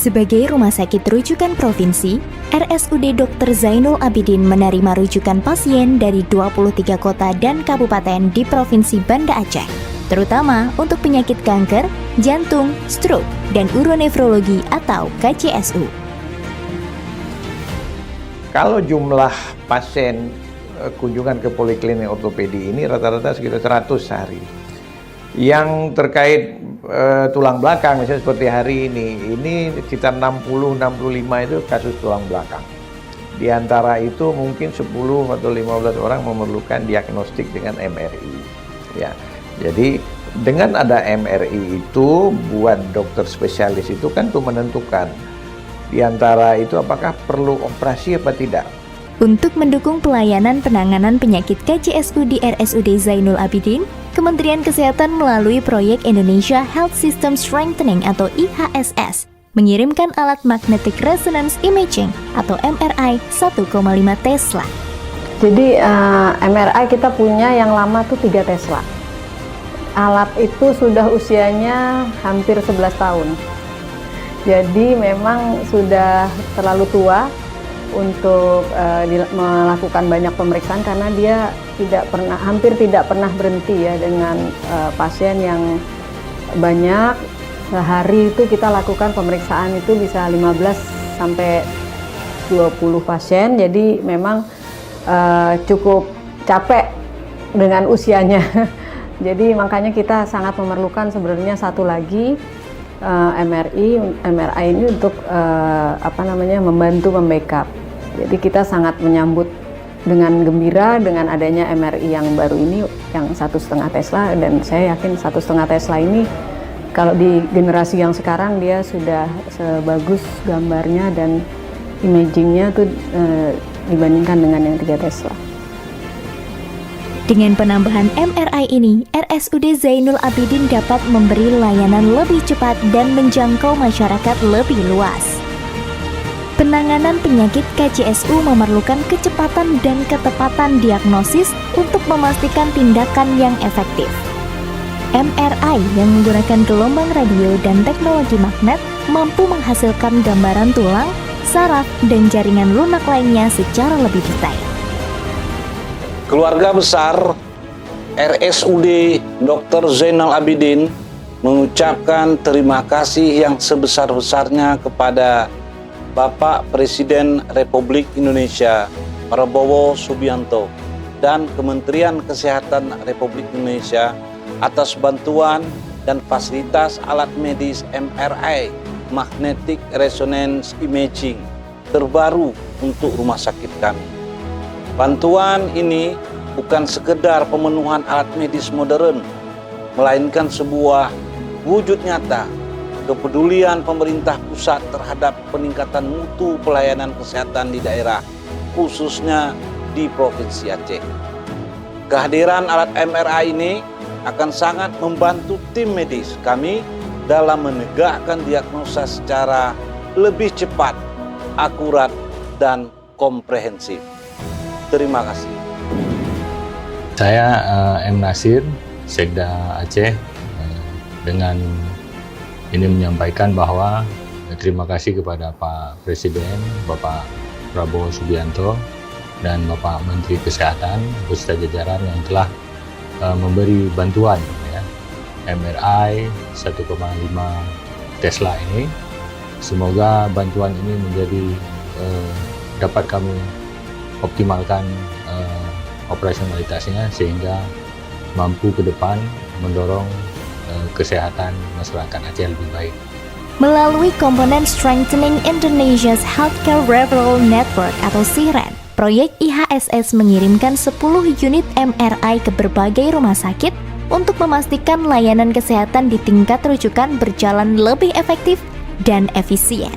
Sebagai rumah sakit rujukan provinsi, RSUD Dr. Zainul Abidin menerima rujukan pasien dari 23 kota dan kabupaten di Provinsi Banda Aceh, terutama untuk penyakit kanker, jantung, stroke, dan uronefrologi atau KCSU. Kalau jumlah pasien kunjungan ke poliklinik ortopedi ini rata-rata sekitar 100 sehari. Yang terkait tulang belakang, misalnya seperti hari ini sekitar 60-65 itu kasus tulang belakang. Di antara itu mungkin 10 atau 15 orang memerlukan diagnostik dengan MRI. Ya, jadi dengan ada MRI itu buat dokter spesialis itu kan tuh menentukan di antara itu apakah perlu operasi apa tidak. Untuk mendukung pelayanan penanganan penyakit KCSU di RSUD Zainul Abidin, Kementerian Kesehatan melalui proyek Indonesia Health System Strengthening atau IHSS mengirimkan alat Magnetic Resonance Imaging atau MRI 1,5 Tesla. Jadi MRI kita punya yang lama tuh 3 Tesla. Alat itu sudah usianya hampir 11 tahun. Jadi memang sudah terlalu tua untuk melakukan banyak pemeriksaan karena dia hampir tidak pernah berhenti ya dengan pasien yang banyak. Sehari itu kita lakukan pemeriksaan itu bisa 15 sampai 20 pasien. Jadi memang cukup capek dengan usianya. Jadi makanya kita sangat memerlukan sebenarnya satu lagi MRI ini untuk membantu membackup. Jadi kita sangat menyambut dengan gembira dengan adanya MRI yang baru ini yang 1,5 Tesla, dan saya yakin 1,5 Tesla ini kalau di generasi yang sekarang dia sudah sebagus gambarnya dan imagingnya tuh dibandingkan dengan yang 3 Tesla. Dengan penambahan MRI ini, RSUD Zainul Abidin dapat memberi layanan lebih cepat dan menjangkau masyarakat lebih luas. Penanganan penyakit KCSU memerlukan kecepatan dan ketepatan diagnosis untuk memastikan tindakan yang efektif. MRI yang menggunakan gelombang radio dan teknologi magnet mampu menghasilkan gambaran tulang, saraf, dan jaringan lunak lainnya secara lebih detail. Keluarga besar RSUD Dr. Zainul Abidin mengucapkan terima kasih yang sebesar-besarnya kepada Bapak Presiden Republik Indonesia Prabowo Subianto dan Kementerian Kesehatan Republik Indonesia atas bantuan dan fasilitas alat medis MRI Magnetic Resonance Imaging terbaru untuk rumah sakit kami. Bantuan ini bukan sekedar pemenuhan alat medis modern, melainkan sebuah wujud nyata kepedulian pemerintah pusat terhadap peningkatan mutu pelayanan kesehatan di daerah, khususnya di Provinsi Aceh. Kehadiran alat MRI ini akan sangat membantu tim medis kami dalam menegakkan diagnosa secara lebih cepat, akurat, dan komprehensif. Terima kasih. Saya M. Nasir, Sekda Aceh, dengan ini menyampaikan bahwa terima kasih kepada Pak Presiden, Bapak Prabowo Subianto, dan Bapak Menteri Kesehatan beserta jajaran yang telah memberi bantuan ya, MRI 1,5 Tesla ini. Semoga bantuan ini menjadi dapat kami optimalkan operasionalitasnya sehingga mampu ke depan mendorong kesehatan masyarakat Aceh lebih baik. Melalui komponen Strengthening Indonesia's Healthcare Referral Network atau SIREN, proyek IHSS mengirimkan 10 unit MRI ke berbagai rumah sakit untuk memastikan layanan kesehatan di tingkat rujukan berjalan lebih efektif dan efisien.